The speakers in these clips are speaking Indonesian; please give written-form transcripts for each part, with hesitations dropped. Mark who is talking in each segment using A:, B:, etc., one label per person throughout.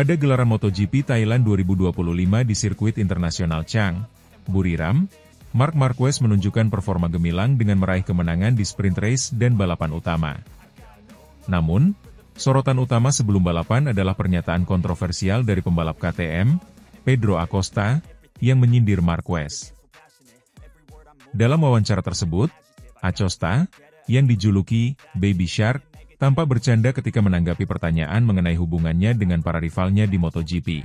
A: Pada gelaran MotoGP Thailand 2025 di sirkuit internasional Chang, Buriram, Marc Marquez menunjukkan performa gemilang dengan meraih kemenangan di sprint race dan balapan utama. Namun, sorotan utama sebelum balapan adalah pernyataan kontroversial dari pembalap KTM, Pedro Acosta, yang menyindir Marquez. Dalam wawancara tersebut, Acosta, yang dijuluki Baby Shark, tampak bercanda ketika menanggapi pertanyaan mengenai hubungannya dengan para rivalnya di MotoGP.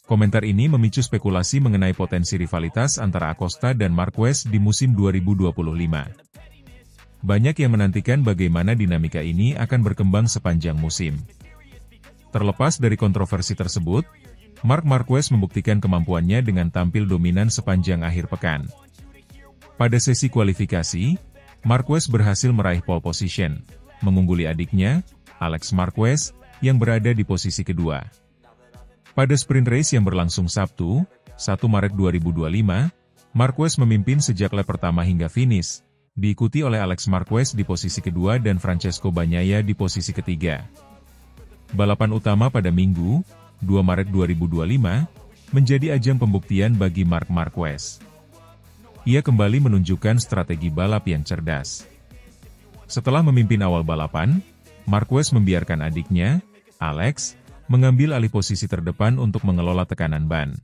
A: Komentar ini memicu spekulasi mengenai potensi rivalitas antara Acosta dan Marquez di musim 2025. Banyak yang menantikan bagaimana dinamika ini akan berkembang sepanjang musim. Terlepas dari kontroversi tersebut, Marc Marquez membuktikan kemampuannya dengan tampil dominan sepanjang akhir pekan. Pada sesi kualifikasi, Marquez berhasil meraih pole position, mengungguli adiknya, Alex Marquez, yang berada di posisi kedua. Pada sprint race yang berlangsung Sabtu, 1 Maret 2025, Marquez memimpin sejak lap pertama hingga finish, diikuti oleh Alex Marquez di posisi kedua dan Francesco Bagnaia di posisi ketiga. Balapan utama pada Minggu, 2 Maret 2025, menjadi ajang pembuktian bagi Marc Marquez. Ia kembali menunjukkan strategi balap yang cerdas. Setelah memimpin awal balapan, Marquez membiarkan adiknya, Alex, mengambil alih posisi terdepan untuk mengelola tekanan ban.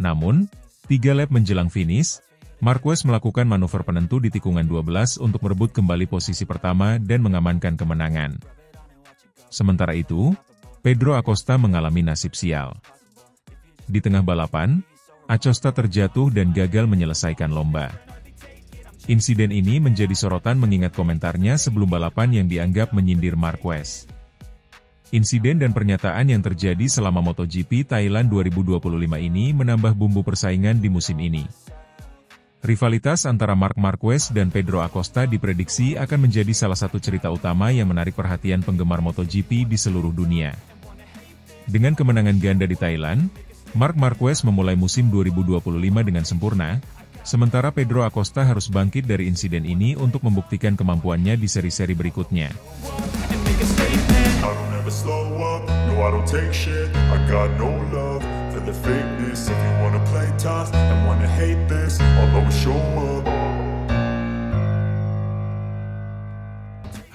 A: Namun, 3 lap menjelang finish, Marquez melakukan manuver penentu di tikungan 12 untuk merebut kembali posisi pertama dan mengamankan kemenangan. Sementara itu, Pedro Acosta mengalami nasib sial. Di tengah balapan, Acosta terjatuh dan gagal menyelesaikan lomba. Insiden ini menjadi sorotan mengingat komentarnya sebelum balapan yang dianggap menyindir Marquez. Insiden dan pernyataan yang terjadi selama MotoGP Thailand 2025 ini menambah bumbu persaingan di musim ini. Rivalitas antara Marc Marquez dan Pedro Acosta diprediksi akan menjadi salah satu cerita utama yang menarik perhatian penggemar MotoGP di seluruh dunia. Dengan kemenangan ganda di Thailand, Marc Marquez memulai musim 2025 dengan sempurna, sementara Pedro Acosta harus bangkit dari insiden ini untuk membuktikan kemampuannya di seri-seri berikutnya.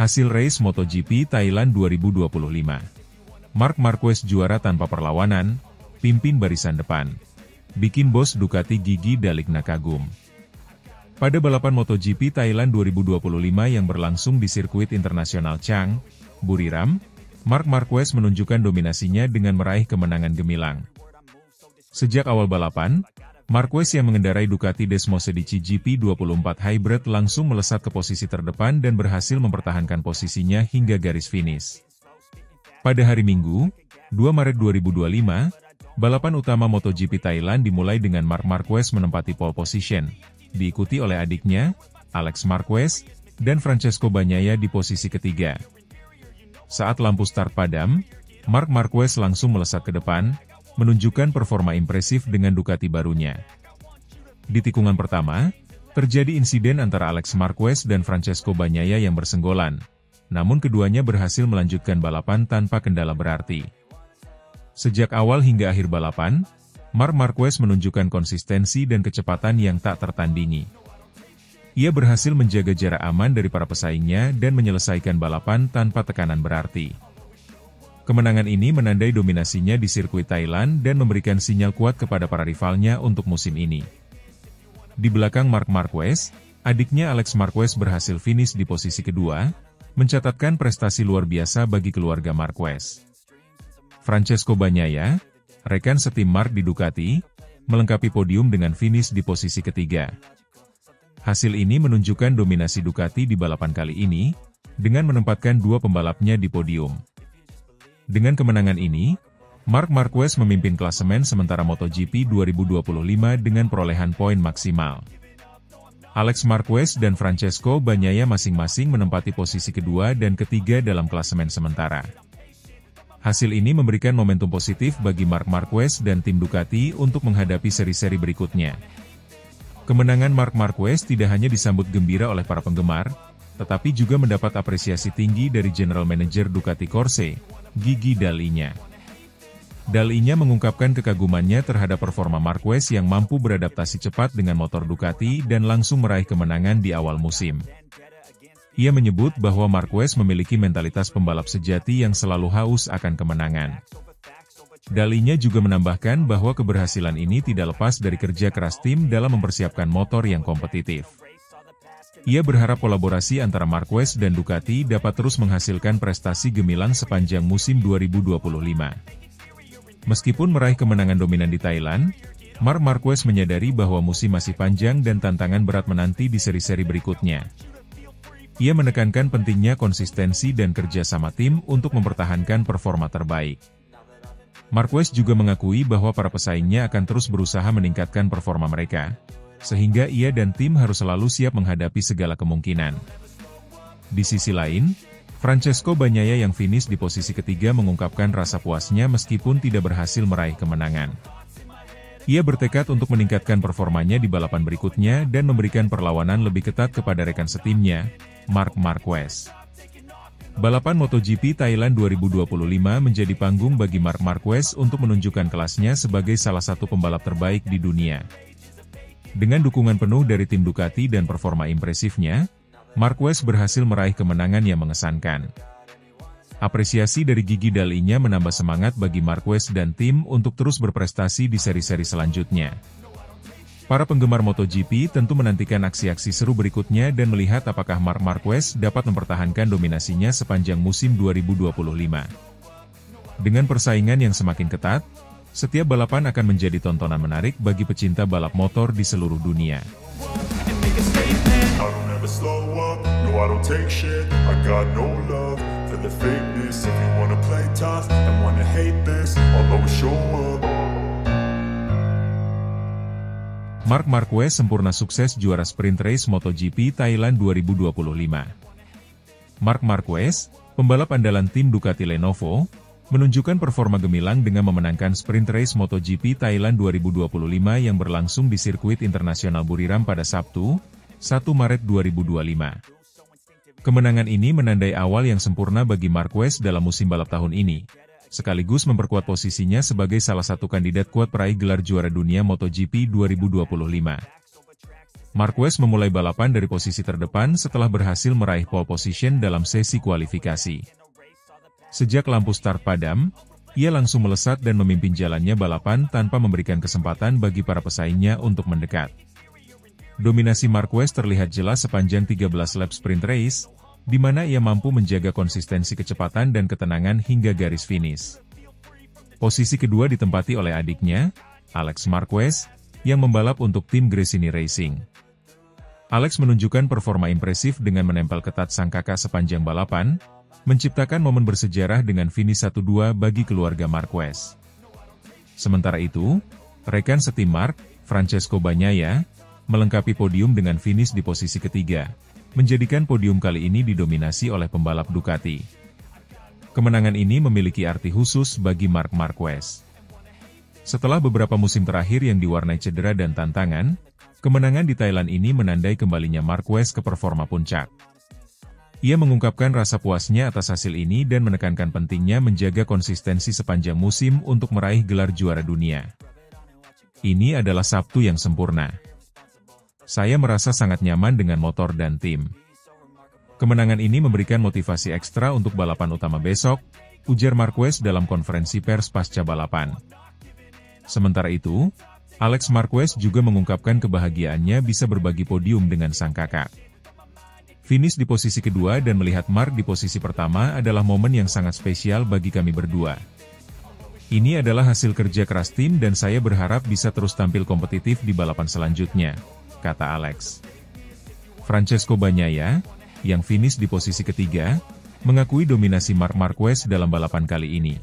A: Hasil race MotoGP Thailand 2025. Marc Marquez juara tanpa perlawanan, pimpin barisan depan. Bikin bos Ducati Gigi Dalichna kagum. Pada balapan MotoGP Thailand 2025 yang berlangsung di sirkuit internasional Chang, Buriram, Marc Marquez menunjukkan dominasinya dengan meraih kemenangan gemilang. Sejak awal balapan, Marquez yang mengendarai Ducati Desmosedici GP24 Hybrid langsung melesat ke posisi terdepan dan berhasil mempertahankan posisinya hingga garis finish. Pada hari Minggu, 2 Maret 2025, balapan utama MotoGP Thailand dimulai dengan Marc Marquez menempati pole position, diikuti oleh adiknya, Alex Marquez, dan Francesco Bagnaia di posisi ketiga. Saat lampu start padam, Marc Marquez langsung melesat ke depan, menunjukkan performa impresif dengan Ducati barunya. Di tikungan pertama, terjadi insiden antara Alex Marquez dan Francesco Bagnaia yang bersenggolan, namun keduanya berhasil melanjutkan balapan tanpa kendala berarti. Sejak awal hingga akhir balapan, Marc Marquez menunjukkan konsistensi dan kecepatan yang tak tertandingi. Ia berhasil menjaga jarak aman dari para pesaingnya dan menyelesaikan balapan tanpa tekanan berarti. Kemenangan ini menandai dominasinya di sirkuit Thailand dan memberikan sinyal kuat kepada para rivalnya untuk musim ini. Di belakang Marc Marquez, adiknya Alex Marquez berhasil finish di posisi kedua, mencatatkan prestasi luar biasa bagi keluarga Marquez. Francesco Bagnaia, rekan setim Marc di Ducati, melengkapi podium dengan finish di posisi ketiga. Hasil ini menunjukkan dominasi Ducati di balapan kali ini, dengan menempatkan dua pembalapnya di podium. Dengan kemenangan ini, Marc Marquez memimpin klasemen sementara MotoGP 2025 dengan perolehan poin maksimal. Alex Marquez dan Francesco Bagnaia masing-masing menempati posisi kedua dan ketiga dalam klasemen sementara. Hasil ini memberikan momentum positif bagi Marc Marquez dan tim Ducati untuk menghadapi seri-seri berikutnya. Kemenangan Marc Marquez tidak hanya disambut gembira oleh para penggemar, tetapi juga mendapat apresiasi tinggi dari General Manager Ducati Corse, Gigi Dalichna. Dalinya mengungkapkan kekagumannya terhadap performa Marquez yang mampu beradaptasi cepat dengan motor Ducati dan langsung meraih kemenangan di awal musim. Ia menyebut bahwa Marquez memiliki mentalitas pembalap sejati yang selalu haus akan kemenangan. Dalinya juga menambahkan bahwa keberhasilan ini tidak lepas dari kerja keras tim dalam mempersiapkan motor yang kompetitif. Ia berharap kolaborasi antara Marquez dan Ducati dapat terus menghasilkan prestasi gemilang sepanjang musim 2025. Meskipun meraih kemenangan dominan di Thailand, Marc Marquez menyadari bahwa musim masih panjang dan tantangan berat menanti di seri-seri berikutnya. Ia menekankan pentingnya konsistensi dan kerja sama tim untuk mempertahankan performa terbaik. Marquez juga mengakui bahwa para pesaingnya akan terus berusaha meningkatkan performa mereka, sehingga ia dan tim harus selalu siap menghadapi segala kemungkinan. Di sisi lain, Francesco Bagnaia yang finish di posisi ketiga mengungkapkan rasa puasnya meskipun tidak berhasil meraih kemenangan. Ia bertekad untuk meningkatkan performanya di balapan berikutnya dan memberikan perlawanan lebih ketat kepada rekan setimnya, Marc Marquez. Balapan MotoGP Thailand 2025 menjadi panggung bagi Marc Marquez untuk menunjukkan kelasnya sebagai salah satu pembalap terbaik di dunia. Dengan dukungan penuh dari tim Ducati dan performa impresifnya, Marquez berhasil meraih kemenangan yang mengesankan. Apresiasi dari gigi Dalinya menambah semangat bagi Marquez dan tim untuk terus berprestasi di seri-seri selanjutnya. Para penggemar MotoGP tentu menantikan aksi-aksi seru berikutnya dan melihat apakah Marc Marquez dapat mempertahankan dominasinya sepanjang musim 2025. Dengan persaingan yang semakin ketat, setiap balapan akan menjadi tontonan menarik bagi pecinta balap motor di seluruh dunia. Marc Marquez sempurna sukses juara sprint race MotoGP Thailand 2025. Marc Marquez, pembalap andalan tim Ducati Lenovo, menunjukkan performa gemilang dengan memenangkan sprint race MotoGP Thailand 2025 yang berlangsung di sirkuit internasional Buriram pada Sabtu, 1 Maret 2025. Kemenangan ini menandai awal yang sempurna bagi Marquez dalam musim balap tahun ini, sekaligus memperkuat posisinya sebagai salah satu kandidat kuat peraih gelar juara dunia MotoGP 2025. Marquez memulai balapan dari posisi terdepan setelah berhasil meraih pole position dalam sesi kualifikasi. Sejak lampu start padam, ia langsung melesat dan memimpin jalannya balapan tanpa memberikan kesempatan bagi para pesaingnya untuk mendekat. Dominasi Marquez terlihat jelas sepanjang 13 lap sprint race, di mana ia mampu menjaga konsistensi kecepatan dan ketenangan hingga garis finish. Posisi kedua ditempati oleh adiknya, Alex Marquez, yang membalap untuk tim Gresini Racing. Alex menunjukkan performa impresif dengan menempel ketat sang kakak sepanjang balapan, menciptakan momen bersejarah dengan finish 1-2 bagi keluarga Marquez. Sementara itu, rekan setim Marc, Francesco Bagnaia, melengkapi podium dengan finish di posisi ketiga, menjadikan podium kali ini didominasi oleh pembalap Ducati. Kemenangan ini memiliki arti khusus bagi Marc Marquez. Setelah beberapa musim terakhir yang diwarnai cedera dan tantangan, kemenangan di Thailand ini menandai kembalinya Marquez ke performa puncak. Ia mengungkapkan rasa puasnya atas hasil ini dan menekankan pentingnya menjaga konsistensi sepanjang musim untuk meraih gelar juara dunia. Ini adalah Sabtu yang sempurna. Saya merasa sangat nyaman dengan motor dan tim. Kemenangan ini memberikan motivasi ekstra untuk balapan utama besok, ujar Marquez dalam konferensi pers pasca balapan. Sementara itu, Alex Marquez juga mengungkapkan kebahagiaannya bisa berbagi podium dengan sang kakak. Finish di posisi kedua dan melihat Marc di posisi pertama adalah momen yang sangat spesial bagi kami berdua. Ini adalah hasil kerja keras tim dan saya berharap bisa terus tampil kompetitif di balapan selanjutnya, kata Alex. Francesco Bagnaia, yang finish di posisi ketiga, mengakui dominasi Marc Marquez dalam balapan kali ini.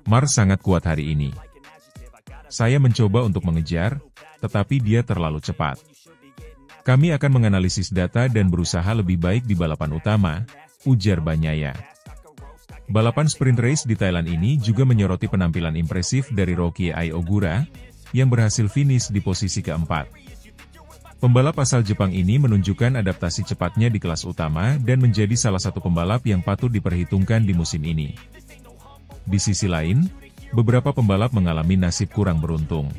A: Marc sangat kuat hari ini. Saya mencoba untuk mengejar, tetapi dia terlalu cepat. Kami akan menganalisis data dan berusaha lebih baik di balapan utama, ujar Bagnaia. Balapan sprint race di Thailand ini juga menyoroti penampilan impresif dari Rocky Ai Ogura, yang berhasil finish di posisi keempat. Pembalap asal Jepang ini menunjukkan adaptasi cepatnya di kelas utama dan menjadi salah satu pembalap yang patut diperhitungkan di musim ini. Di sisi lain, beberapa pembalap mengalami nasib kurang beruntung.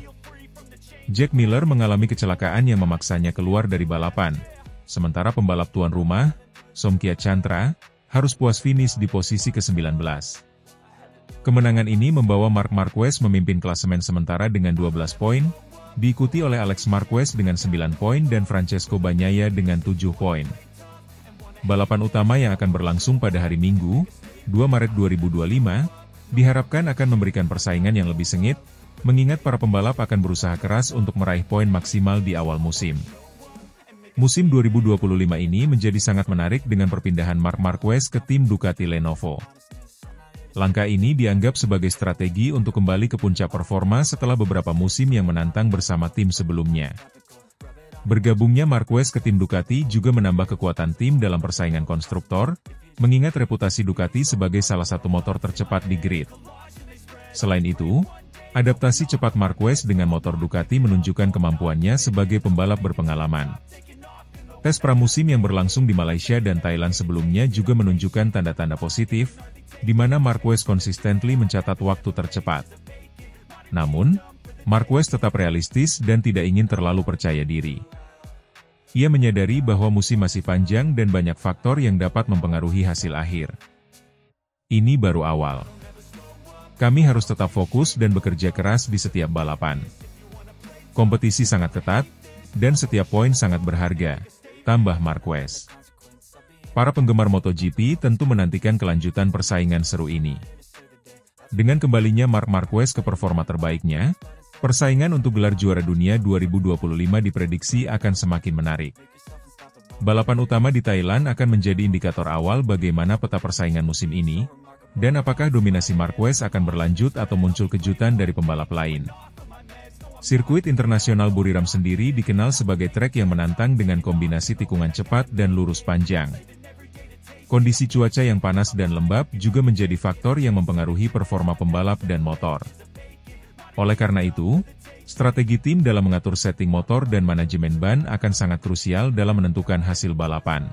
A: Jack Miller mengalami kecelakaan yang memaksanya keluar dari balapan, sementara pembalap tuan rumah, Somkia Chantra, harus puas finish di posisi ke-19. Kemenangan ini membawa Marc Marquez memimpin klasemen sementara dengan 12 poin, diikuti oleh Alex Marquez dengan 9 poin dan Francesco Bagnaia dengan 7 poin. Balapan utama yang akan berlangsung pada hari Minggu, 2 Maret 2025, diharapkan akan memberikan persaingan yang lebih sengit, mengingat para pembalap akan berusaha keras untuk meraih poin maksimal di awal musim. Musim 2025 ini menjadi sangat menarik dengan perpindahan Marc Marquez ke tim Ducati Lenovo. Langkah ini dianggap sebagai strategi untuk kembali ke puncak performa setelah beberapa musim yang menantang bersama tim sebelumnya. Bergabungnya Marquez ke tim Ducati juga menambah kekuatan tim dalam persaingan konstruktor, mengingat reputasi Ducati sebagai salah satu motor tercepat di grid. Selain itu, adaptasi cepat Marquez dengan motor Ducati menunjukkan kemampuannya sebagai pembalap berpengalaman. Tes pramusim yang berlangsung di Malaysia dan Thailand sebelumnya juga menunjukkan tanda-tanda positif, di mana Marquez konsistently mencatat waktu tercepat. Namun, Marquez tetap realistis dan tidak ingin terlalu percaya diri. Ia menyadari bahwa musim masih panjang dan banyak faktor yang dapat mempengaruhi hasil akhir. Ini baru awal. Kami harus tetap fokus dan bekerja keras di setiap balapan. Kompetisi sangat ketat, dan setiap poin sangat berharga, tambah Marquez. Para penggemar MotoGP tentu menantikan kelanjutan persaingan seru ini. Dengan kembalinya Marc Marquez ke performa terbaiknya, persaingan untuk gelar juara dunia 2025 diprediksi akan semakin menarik. Balapan utama di Thailand akan menjadi indikator awal bagaimana peta persaingan musim ini, dan apakah dominasi Marquez akan berlanjut atau muncul kejutan dari pembalap lain. Sirkuit Internasional Buriram sendiri dikenal sebagai trek yang menantang dengan kombinasi tikungan cepat dan lurus panjang. Kondisi cuaca yang panas dan lembab juga menjadi faktor yang mempengaruhi performa pembalap dan motor. Oleh karena itu, strategi tim dalam mengatur setting motor dan manajemen ban akan sangat krusial dalam menentukan hasil balapan.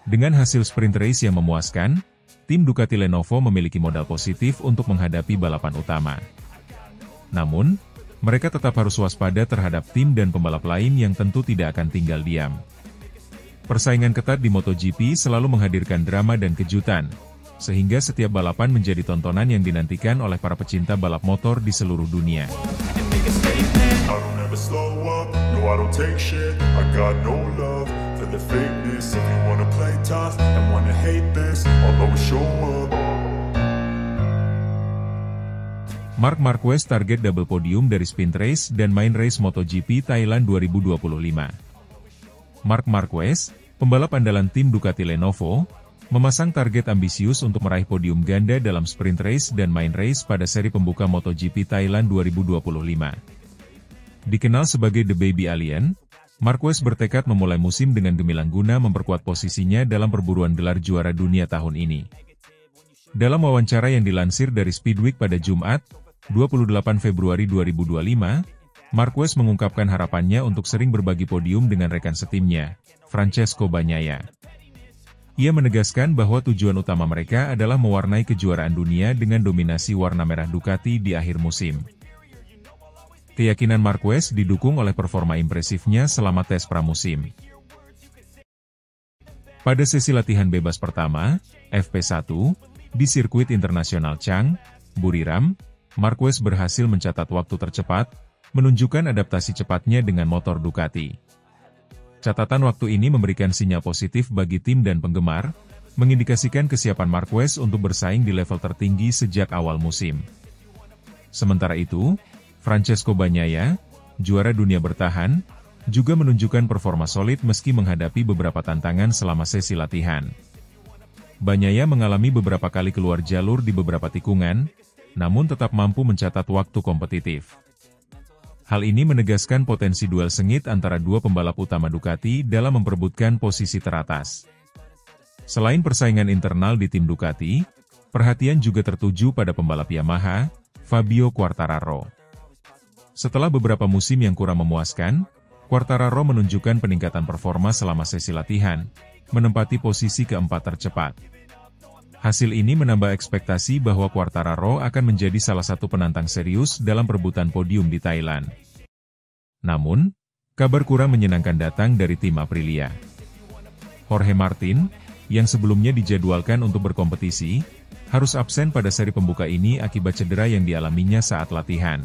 A: Dengan hasil sprint race yang memuaskan, tim Ducati Lenovo memiliki modal positif untuk menghadapi balapan utama. Namun, mereka tetap harus waspada terhadap tim dan pembalap lain yang tentu tidak akan tinggal diam. Persaingan ketat di MotoGP selalu menghadirkan drama dan kejutan, sehingga setiap balapan menjadi tontonan yang dinantikan oleh para pecinta balap motor di seluruh dunia. Marc Marquez target double podium dari sprint race dan main race MotoGP Thailand 2025. Marc Marquez, pembalap andalan tim Ducati Lenovo, memasang target ambisius untuk meraih podium ganda dalam sprint race dan main race pada seri pembuka MotoGP Thailand 2025. Dikenal sebagai The Baby Alien, Marquez bertekad memulai musim dengan gemilang guna memperkuat posisinya dalam perburuan gelar juara dunia tahun ini. Dalam wawancara yang dilansir dari Speedweek pada Jumat, 28 Februari 2025, Marquez mengungkapkan harapannya untuk sering berbagi podium dengan rekan setimnya, Francesco Bagnaia. Ia menegaskan bahwa tujuan utama mereka adalah mewarnai kejuaraan dunia dengan dominasi warna merah Ducati di akhir musim. Keyakinan Marquez didukung oleh performa impresifnya selama tes pramusim. Pada sesi latihan bebas pertama, FP1, di sirkuit internasional Chang, Buriram, Marquez berhasil mencatat waktu tercepat, menunjukkan adaptasi cepatnya dengan motor Ducati. Catatan waktu ini memberikan sinyal positif bagi tim dan penggemar, mengindikasikan kesiapan Marquez untuk bersaing di level tertinggi sejak awal musim. Sementara itu, Francesco Bagnaia, juara dunia bertahan, juga menunjukkan performa solid meski menghadapi beberapa tantangan selama sesi latihan. Bagnaia mengalami beberapa kali keluar jalur di beberapa tikungan, namun tetap mampu mencatat waktu kompetitif. Hal ini menegaskan potensi duel sengit antara dua pembalap utama Ducati dalam memperebutkan posisi teratas. Selain persaingan internal di tim Ducati, perhatian juga tertuju pada pembalap Yamaha, Fabio Quartararo. Setelah beberapa musim yang kurang memuaskan, Quartararo menunjukkan peningkatan performa selama sesi latihan, menempati posisi keempat tercepat. Hasil ini menambah ekspektasi bahwa Quartararo akan menjadi salah satu penantang serius dalam perebutan podium di Thailand. Namun, kabar kurang menyenangkan datang dari tim Aprilia. Jorge Martin, yang sebelumnya dijadwalkan untuk berkompetisi, harus absen pada seri pembuka ini akibat cedera yang dialaminya saat latihan.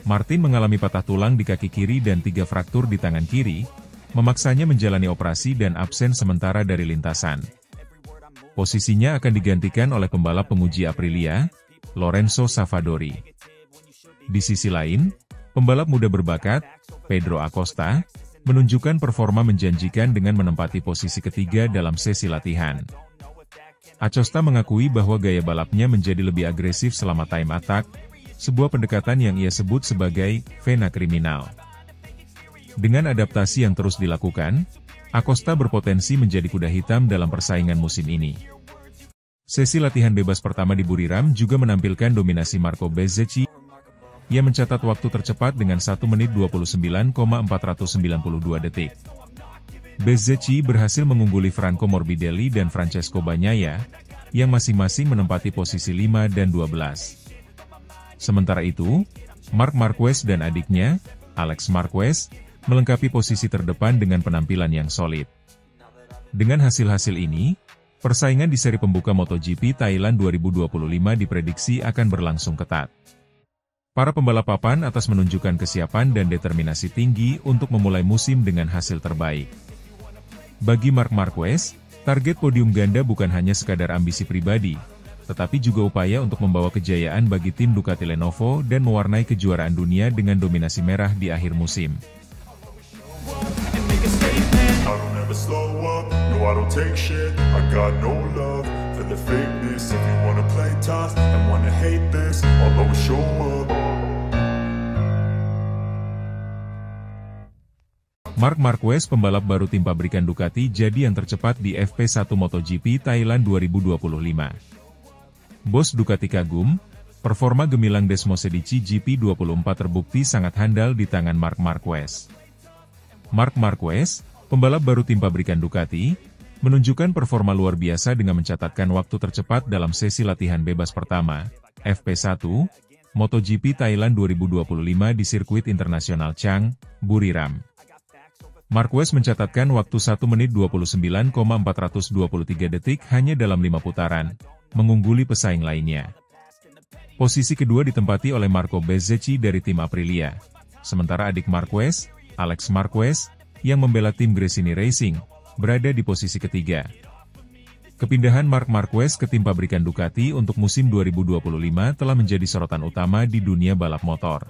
A: Martin mengalami patah tulang di kaki kiri dan 3 fraktur di tangan kiri, memaksanya menjalani operasi dan absen sementara dari lintasan. Posisinya akan digantikan oleh pembalap penguji Aprilia, Lorenzo Savadori. Di sisi lain, pembalap muda berbakat, Pedro Acosta, menunjukkan performa menjanjikan dengan menempati posisi ketiga dalam sesi latihan. Acosta mengakui bahwa gaya balapnya menjadi lebih agresif selama time attack, sebuah pendekatan yang ia sebut sebagai vena kriminal. Dengan adaptasi yang terus dilakukan, Acosta berpotensi menjadi kuda hitam dalam persaingan musim ini. Sesi latihan bebas pertama di Buriram juga menampilkan dominasi Marco Bezzecchi. Ia mencatat waktu tercepat dengan 1 menit 29,492 detik. Bezzecchi berhasil mengungguli Franco Morbidelli dan Francesco Bagnaia, yang masing-masing menempati posisi 5 dan 12. Sementara itu, Marc Marquez dan adiknya, Alex Marquez, melengkapi posisi terdepan dengan penampilan yang solid. Dengan hasil-hasil ini, persaingan di seri pembuka MotoGP Thailand 2025 diprediksi akan berlangsung ketat. Para pembalap papan atas menunjukkan kesiapan dan determinasi tinggi untuk memulai musim dengan hasil terbaik. Bagi Marc Marquez, target podium ganda bukan hanya sekadar ambisi pribadi, tetapi juga upaya untuk membawa kejayaan bagi tim Ducati Lenovo dan mewarnai kejuaraan dunia dengan dominasi merah di akhir musim. Marc Marquez, pembalap baru tim pabrikan Ducati, jadi yang tercepat di FP1 MotoGP Thailand 2025. Bos Ducati kagum, performa gemilang Desmosedici GP24 terbukti sangat handal di tangan Marc Marquez. Marc Marquez, pembalap baru tim pabrikan Ducati, menunjukkan performa luar biasa dengan mencatatkan waktu tercepat dalam sesi latihan bebas pertama, FP1, MotoGP Thailand 2025 di sirkuit internasional Chang, Buriram. Marquez mencatatkan waktu 1 menit 29,423 detik hanya dalam 5 putaran, mengungguli pesaing lainnya. Posisi kedua ditempati oleh Marco Bezzecchi dari tim Aprilia, sementara adik Marquez, Alex Marquez, yang membela tim Gresini Racing, berada di posisi ketiga. Kepindahan Marc Marquez ke tim pabrikan Ducati untuk musim 2025 telah menjadi sorotan utama di dunia balap motor.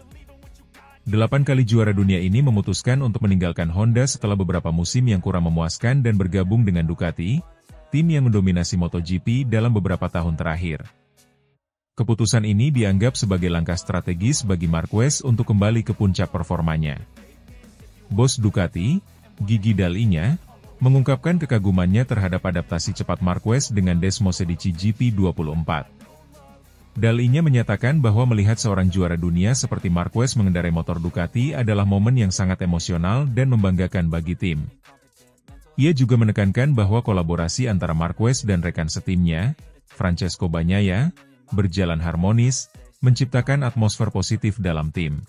A: 8 kali juara dunia ini memutuskan untuk meninggalkan Honda setelah beberapa musim yang kurang memuaskan dan bergabung dengan Ducati, tim yang mendominasi MotoGP dalam beberapa tahun terakhir. Keputusan ini dianggap sebagai langkah strategis bagi Marquez untuk kembali ke puncak performanya. Bos Ducati, Gigi Dall'Igna, mengungkapkan kekagumannya terhadap adaptasi cepat Marquez dengan Desmosedici GP24. Dall'Igna menyatakan bahwa melihat seorang juara dunia seperti Marquez mengendarai motor Ducati adalah momen yang sangat emosional dan membanggakan bagi tim. Ia juga menekankan bahwa kolaborasi antara Marquez dan rekan setimnya, Francesco Bagnaia, berjalan harmonis, menciptakan atmosfer positif dalam tim.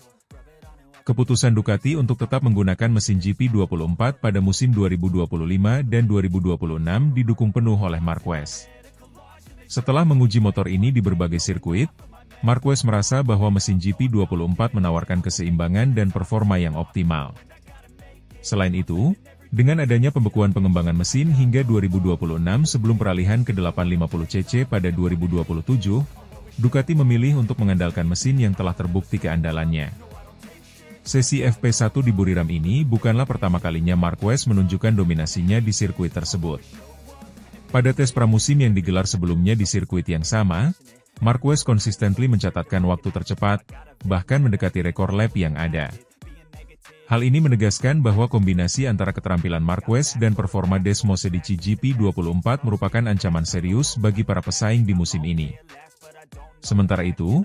A: Keputusan Ducati untuk tetap menggunakan mesin GP24 pada musim 2025 dan 2026 didukung penuh oleh Marquez. Setelah menguji motor ini di berbagai sirkuit, Marquez merasa bahwa mesin GP24 menawarkan keseimbangan dan performa yang optimal. Selain itu, dengan adanya pembekuan pengembangan mesin hingga 2026 sebelum peralihan ke 850cc pada 2027, Ducati memilih untuk mengandalkan mesin yang telah terbukti keandalannya. Sesi FP1 di Buriram ini bukanlah pertama kalinya Marquez menunjukkan dominasinya di sirkuit tersebut. Pada tes pramusim yang digelar sebelumnya di sirkuit yang sama, Marquez konsistently mencatatkan waktu tercepat, bahkan mendekati rekor lap yang ada. Hal ini menegaskan bahwa kombinasi antara keterampilan Marquez dan performa Desmosedici GP24 merupakan ancaman serius bagi para pesaing di musim ini. Sementara itu,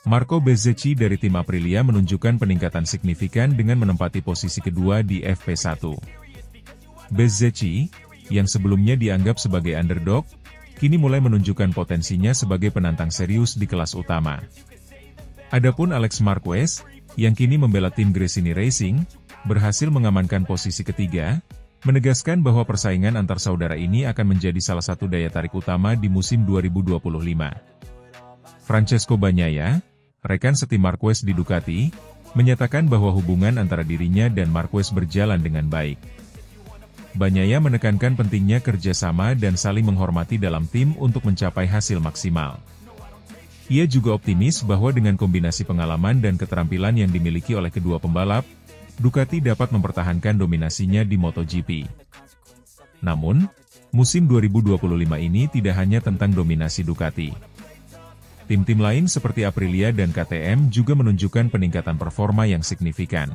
A: Marco Bezzecchi dari tim Aprilia menunjukkan peningkatan signifikan dengan menempati posisi kedua di FP1. Bezzecchi, yang sebelumnya dianggap sebagai underdog, kini mulai menunjukkan potensinya sebagai penantang serius di kelas utama. Adapun Alex Marquez, yang kini membela tim Gresini Racing, berhasil mengamankan posisi ketiga, menegaskan bahwa persaingan antar saudara ini akan menjadi salah satu daya tarik utama di musim 2025. Francesco Bagnaia, rekan setim Marquez di Ducati, menyatakan bahwa hubungan antara dirinya dan Marquez berjalan dengan baik. Bagnaia menekankan pentingnya kerjasama dan saling menghormati dalam tim untuk mencapai hasil maksimal. Ia juga optimis bahwa dengan kombinasi pengalaman dan keterampilan yang dimiliki oleh kedua pembalap, Ducati dapat mempertahankan dominasinya di MotoGP. Namun, musim 2025 ini tidak hanya tentang dominasi Ducati. Tim-tim lain seperti Aprilia dan KTM juga menunjukkan peningkatan performa yang signifikan.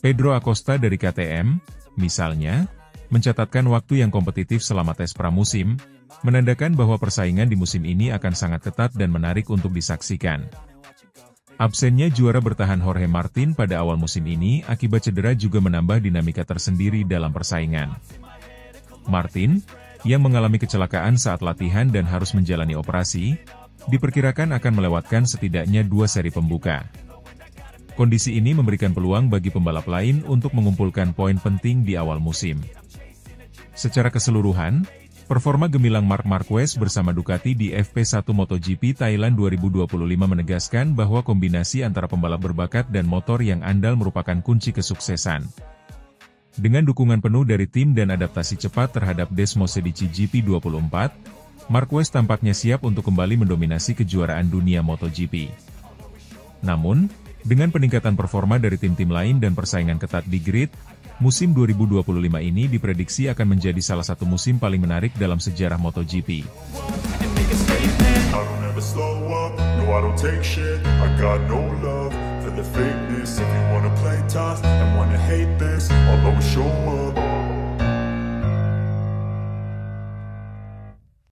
A: Pedro Acosta dari KTM, misalnya, mencatatkan waktu yang kompetitif selama tes pramusim, menandakan bahwa persaingan di musim ini akan sangat ketat dan menarik untuk disaksikan. Absennya juara bertahan Jorge Martin pada awal musim ini akibat cedera juga menambah dinamika tersendiri dalam persaingan. Martin, yang mengalami kecelakaan saat latihan dan harus menjalani operasi, diperkirakan akan melewatkan setidaknya 2 seri pembuka. Kondisi ini memberikan peluang bagi pembalap lain untuk mengumpulkan poin penting di awal musim. Secara keseluruhan, performa gemilang Marc Marquez bersama Ducati di FP1 MotoGP Thailand 2025 menegaskan bahwa kombinasi antara pembalap berbakat dan motor yang andal merupakan kunci kesuksesan. Dengan dukungan penuh dari tim dan adaptasi cepat terhadap Desmosedici GP24, Marquez tampaknya siap untuk kembali mendominasi kejuaraan dunia MotoGP. Namun, dengan peningkatan performa dari tim-tim lain dan persaingan ketat di grid, musim 2025 ini diprediksi akan menjadi salah satu musim paling menarik dalam sejarah MotoGP.
B: The fakeness, if you wanna play tough and wanna hate this, I'll always show up.